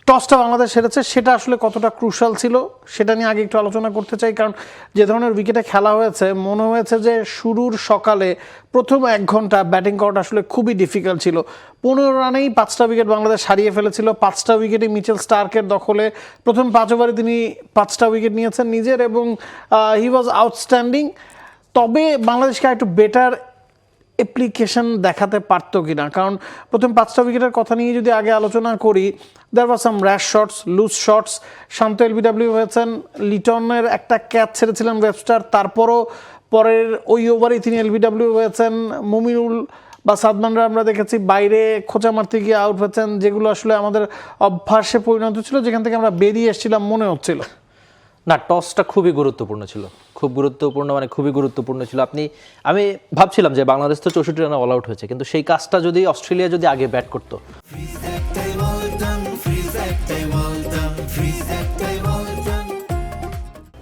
টসটা বাংলাদেশ হেরেছে, সেটা আসলে কতটা ক্রুশাল ছিল সেটা নিয়ে আগে একটু আলোচনা করতে চাই। কারণ যে ধরনের উইকেটে খেলা হয়েছে, মনে হয়েছে যে শুরুর সকালে প্রথম 1 ঘন্টা ব্যাটিং করাটা আসলে খুবই ডিফিকাল্ট ছিল। 15 রানেই 5টা উইকেট বাংলাদেশ হারিয়ে ফেলেছিল। 5টা উইকেটে মিচেল স্টার্কের দখলে প্রথম 5 ওভারে তিনি 5টা উইকেট নিয়েছেন নিজের, এবং হি ওয়াজ আউটস্ট্যান্ডিং। তবে বাংলাদেশকে একটু বেটার অ্যাপ্লিকেশন দেখাতে পারতো কিনা, কারণ প্রথম 5টা উইকেটের কথা নিয়ে যদি আগে আলোচনা করি, দেয়ার ওয়াজ সাম র্যাশ শটস, লুজ শটস। শান্ত এলবিডব্লিউ হয়েছেন, লিটনের একটা ক্যাচ ছেড়েছিলেন ওয়েবস্টার, তারপরও পরের ওই ওভারেই তিনি এলবিডব্লিউ হয়েছেন। মুমিনুল বা সাদমানরা আমরা দেখেছি বাইরে খোঁচা মারতে গিয়ে আউট হয়েছেন, যেগুলো আসলে আমাদের অভ্যাসে পরিণত ছিল, যেখান থেকে আমরা বেরিয়ে এসেছিলাম মনে হচ্ছিল। না, টসটা খুবই গুরুত্বপূর্ণ ছিল, খুব গুরুত্বপূর্ণ, মানে খুবই গুরুত্বপূর্ণ ছিল। আমি ভাবছিলাম যে বাংলাদেশ তো 64 রানে অল আউট হয়েছে, কিন্তু সেই কাজটা যদি অস্ট্রেলিয়া যদি আগে ব্যাট করতো।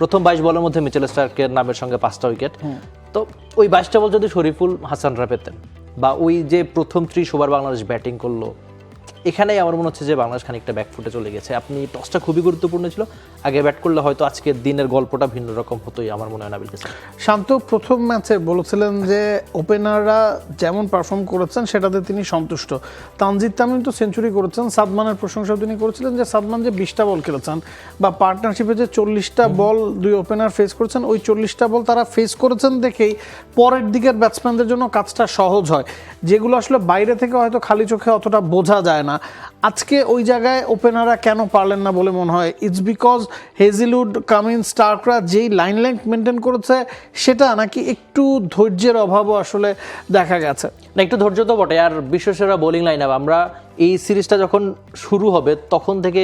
প্রথম 22 বলের মধ্যে মিচেল স্টার্কের নামের সঙ্গে 5টা উইকেট, তো ওই 22টা বল যদি শরীফুল হাসানরা পেতেন, বা ওই যে প্রথম 30 ওভার বাংলাদেশ ব্যাটিং করলো, এখানেই আমার মনে হচ্ছে যে বাংলাদেশ খানিকটা ব্যাকফুটে চলে গেছে। আপনি টসটা খুবই গুরুত্বপূর্ণ ছিল, আগে ব্যাট করলে হয়তো আজকের দিনের গল্পটা ভিন্ন রকম হতোই আমার মনে হয়। নাবিল কাছে শান্ত প্রথম ম্যাচে বলেছিলেন যে ওপেনাররা যেমন পারফর্ম করেছেন সেটাতে তিনি সন্তুষ্ট। তানজিদ তামিম তো সেঞ্চুরি করেছেন, সাদমানের প্রশংসাও তিনি করেছিলেন যে সাদমান যে 20টা বল খেলেছেন, বা পার্টনারশিপে যে 40টা বল 2 ওপেনার ফেস করেছেন, ওই 40টা বল তারা ফেস করেছেন দেখেই পরের দিকের ব্যাটসম্যানদের জন্য কাজটা সহজ হয়, যেগুলো আসলে বাইরে থেকে হয়তো খালি চোখে অতটা বোঝা যায় না। আজকে ওই জায়গায় ওপেনাররা কেন পারলেন না বলে মনে হয়? ইটস বিকজ হেজিলউড, কামিন্স, স্টার্করা যেই লাইন লেংথ মেনটেন করেছে সেটা, নাকি একটু ধৈর্যের অভাবও আসলে দেখা গেছে? না, একটু ধৈর্য তো বটে। আর বিশ্বসেরা বোলিং লাইন আপ, আমরা এই সিরিজটা যখন শুরু হবে তখন থেকে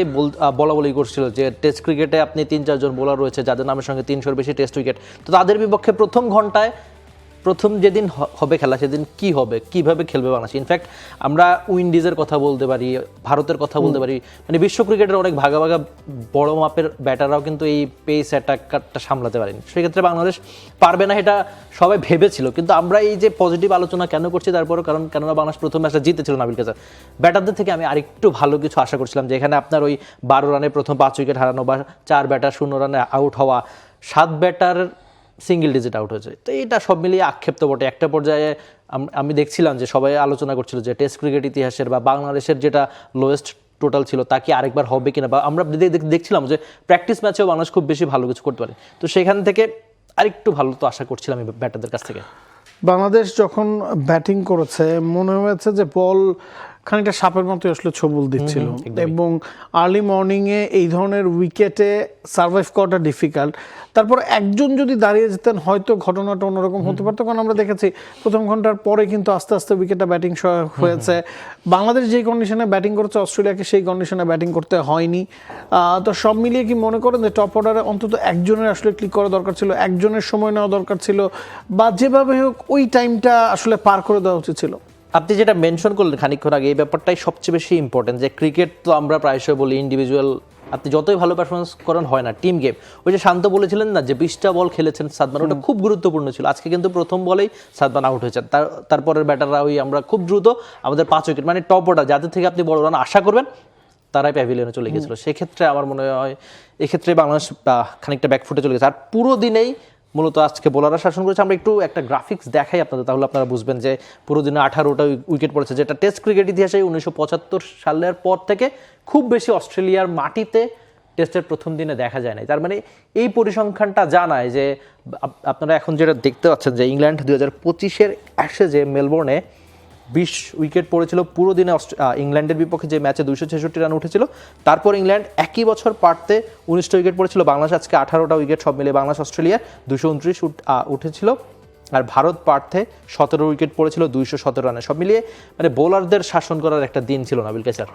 বলা বলি করছিল যে টেস্ট ক্রিকেটে আপনি 3-4 জন বোলার রয়েছে যাদের নামের সঙ্গে 300-এর বেশি টেস্ট উইকেট, তো তাদের বিপক্ষে প্রথম ঘন্টায়, প্রথম যেদিন হবে খেলা সেদিন কি হবে, কিভাবে খেলবে বাংলাদেশ। ইনফ্যাক্ট আমরা উইন্ডিজের কথা বলতে পারি, ভারতের কথা বলতে পারি, মানে বিশ্ব ক্রিকেটের অনেক ভাগা ভাগা বড় মাপের ব্যাটাররাও কিন্তু এই পেস অ্যাটাকটা সামলাতে পারেনি। সেক্ষেত্রে বাংলাদেশ পারবে না এটা সবাই ভেবেছিল, কিন্তু আমরা এই যে পজিটিভ আলোচনা কেন করছি তারপরও, কেননা বাংলাদেশ প্রথম ম্যাচটা জিতেছিল নাবিল কাছে। ব্যাটারদের থেকে আমি আরেকটু ভালো কিছু আশা করছিলাম, যে এখানে আপনার ওই 12 রানে প্রথম 5 উইকেট হারানো, বা 4 ব্যাটার 0 রানে আউট হওয়া, 7 ব্যাটার সিঙ্গেল ডিজিট আউট হয়েছে, তো এটা সব মিলিয়ে আক্ষেপ তো বটে। একটা পর্যায়ে আমি দেখছিলাম যে সবাই আলোচনা করছিল যে টেস্ট ক্রিকেট ইতিহাসের বা বাংলাদেশের যেটা লোয়েস্ট টোটাল ছিল তা কি আরেকবার হবে কিনা, বা আমরা দেখছিলাম যে প্র্যাকটিস ম্যাচেও বাংলাদেশ খুব বেশি ভালো কিছু করতে পারে, তো সেখান থেকে আরেকটু ভালো তো আশা করছিলাম আমি ব্যাটারদের কাছ থেকে। বাংলাদেশ যখন ব্যাটিং করেছে মনে হয়েছে যে বল খানিকটা সাপের মতো আসলে ছবল দিচ্ছিল, এবং আর্লি মর্নিংয়ে এই ধরনের উইকেটে সার্ভাইভ করাটা ডিফিকাল্ট। তারপর একজন যদি দাঁড়িয়ে যেতেন হয়তো ঘটনাটা অন্যরকম হতে পারতো, কারণ আমরা দেখেছি প্রথম ঘন্টার পরে কিন্তু আস্তে আস্তে উইকেটটা ব্যাটিং হয়েছে। বাংলাদেশ যেই কন্ডিশনে ব্যাটিং করেছে অস্ট্রেলিয়াকে সেই কন্ডিশনে ব্যাটিং করতে হয়নি। তো সব মিলিয়ে কি মনে করেন যে টপ অর্ডারে অন্তত একজনের আসলে ক্লিক করা দরকার ছিল, একজনের সময় নেওয়া দরকার ছিল, বা যেভাবে হোক ওই টাইমটা আসলে পার করে দেওয়া উচিত ছিল? আপনি যেটা মেনশন করলেন খানিকক্ষণ আগে, এই ব্যাপারটাই সবচেয়ে বেশি ইম্পর্টেন্ট, যে ক্রিকেট তো আমরা প্রায়শই বলি ইন্ডিভিজুয়াল, আপনি যতই ভালো পারফরমেন্স করেন হয় না, টিম গেম। ওই যে শান্ত বলেছিলেন না যে 20টা বল খেলেছেন সাদমান, ওটা খুব গুরুত্বপূর্ণ ছিল। আজকে কিন্তু প্রথম বলেই সাদমান আউট হয়েছেন, তারপরের ব্যাটাররা ওই আমরা খুব দ্রুত আমাদের 5 উইকেট, মানে টপ অর্ডার যাদের থেকে আপনি বড় রান আশা করবেন তারাই প্যাভিলিয়নে চলে গেছিল। সেক্ষেত্রে আমার মনে হয় এক্ষেত্রে বাংলাদেশ খানিকটা ব্যাকফুটে চলে গেছে। আর পুরো দিনেই মূলত আজকে বোলাররা শাসন করেছে। আমরা একটু একটা গ্রাফিক্স দেখাই আপনাদের, তাহলে আপনারা বুঝবেন যে পুরো দিনে 18টা উইকেট পড়েছে, যেটা টেস্ট ক্রিকেট ইতিহাসে 1975 সালের পর থেকে খুব বেশি অস্ট্রেলিয়ার মাটিতে টেস্টের প্রথম দিনে দেখা যায় নাই। তার মানে এই পরিসংখ্যানটা জানায় যে আপনারা এখন যেটা দেখতে পাচ্ছেন যে ইংল্যান্ড 2025-এর অ্যাশেজে মেলবোর্নে 20 উইকেট পড়েছিল পুরো দিনে ইংল্যান্ডের বিপক্ষে, যে ম্যাচে 266 রান উঠেছিল। তারপর ইংল্যান্ড একই বছর পার্থে 19টা উইকেট পড়েছিল, বাংলাদেশ আজকে 18টা উইকেট, সব মিলে বাংলাদেশ অস্ট্রেলিয়া 229 উঠেছিল। আর ভারত পার্থে 17 উইকেট পড়েছিল 217 রানে। সব মিলিয়ে মানে বোলারদের শাসন করার একটা দিন ছিল নাবিল কাইসার।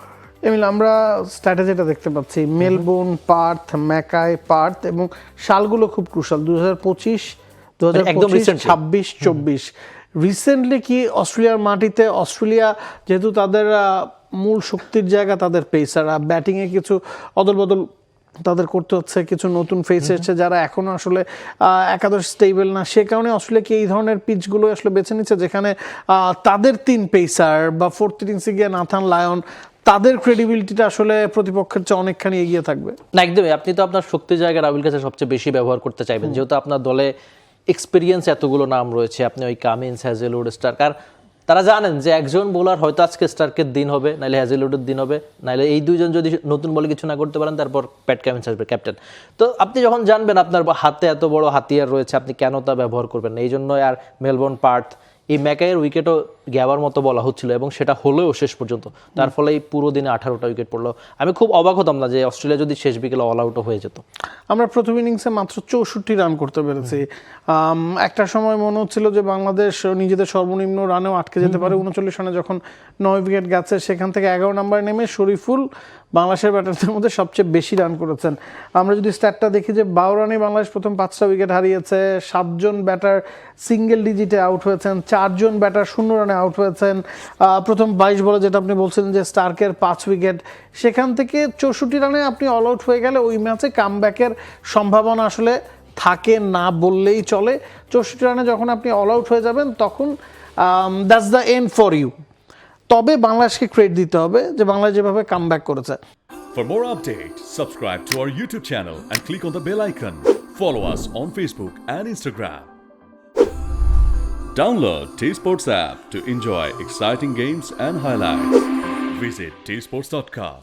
এমিল, আমরা স্ট্র্যাটেজিটা দেখতে পাচ্ছি, মেলবোর্ন, পার্থ, ম্যাকাই, পার্থ, এবং সালগুলো খুব ক্রুশাল, 2025, 2026, 26, 24। রিসেন্টলি কি অস্ট্রেলিয়ার মাটিতে, অস্ট্রেলিয়া যেহেতু তাদের মূল শক্তির জায়গা তাদের পেসাররা, ব্যাটিংয়ে কিছু অদলবদল তাদের করতে হচ্ছে, কিছু নতুন ফেস এসেছে যারা এখনও আসলে একাদশ স্টেবল না, সে কারণে অস্ট্রেলিয়াকে এই ধরনের পিচগুলো আসলে বেছে নিচ্ছে যেখানে তাদের 3 পেসার বা 4th ইনিংসে গিয়ে নাথান লায়ন তাদের ক্রেডিবিলিটিটা আসলে প্রতিপক্ষের চেয়ে অনেকখানি এগিয়ে থাকবে। না একদমই, আপনি তো আপনার শক্তির জায়গা রাহুল কাছে সবচেয়ে বেশি ব্যবহার করতে চাইবেন, যেহেতু আপনার দলে এক্সপিরিয়েন্স এতগুলো নাম রয়েছে। আপনি ওই কামিন্স, হ্যাজেলউড, স্টার্ক, আর তারা জানেন যে একজন বোলার হয়তো আজকে স্টার্কের দিন হবে, নাহলে হ্যাজেলউডের দিন হবে, নাহলে এই দুইজন যদি নতুন বলে কিছু না করতে পারেন, তারপর প্যাট কামিন্স আসবে ক্যাপ্টেন। তো আপনি যখন জানবেন আপনার হাতে এত বড় হাতিয়ার রয়েছে, আপনি কেন তা ব্যবহার করবেন না? এই জন্যই আর মেলবোর্ন, পার্থ, এই ম্যাকাইয়ের উইকেটও গ্যাবার মতো বলা হচ্ছিল এবং সেটা হলেও শেষ পর্যন্ত, তার ফলে এই পুরো দিনে 18টা উইকেট পড়লো। আমি খুব অবাক হতাম না যে অস্ট্রেলিয়া যদি শেষ বিকেলে অল আউটও হয়ে যেত। আমরা প্রথম ইনিংসে মাত্র 64 রান করতে পেরেছি। একটা সময় মনে হচ্ছিল যে বাংলাদেশ নিজেদের সর্বনিম্ন রানেও আটকে যেতে পারে। 39 রানে যখন 9 উইকেট গেছে, সেখান থেকে 11 নম্বরে নেমে শরীফুল বাংলাদেশের ব্যাটারদের মধ্যে সবচেয়ে বেশি রান করেছেন। আমরা যদি স্ট্যাটটা দেখি যে 12 রানে বাংলাদেশ প্রথম 5টা উইকেট হারিয়েছে, 7 জন ব্যাটার সিঙ্গেল ডিজিটে আউট হয়েছেন, 4 জন ব্যাটার 0 রানে আউট হয়েছেন। প্রথম 22 বলে যেটা আপনি বলছিলেন যে স্টার্কের 5 উইকেট, সেখান থেকে 64 রানে আপনি অল আউট হয়ে গেলে ওই ম্যাচে কামব্যাকের সম্ভাবনা আসলে থাকে না বললেই চলে। 64 রানে যখন আপনি অল আউট হয়ে যাবেন, তখন that's the end for you. তবে বাংলাদেশকে ক্রেডিট দিতে হবে যে বাংলাদেশ যেভাবে কামব্যাক করেছে। For more updates, subscribe to our YouTube channel and click on the bell icon. Follow us on Facebook and Instagram. Download T Sports app to enjoy exciting games and highlights. Visit tsports.com.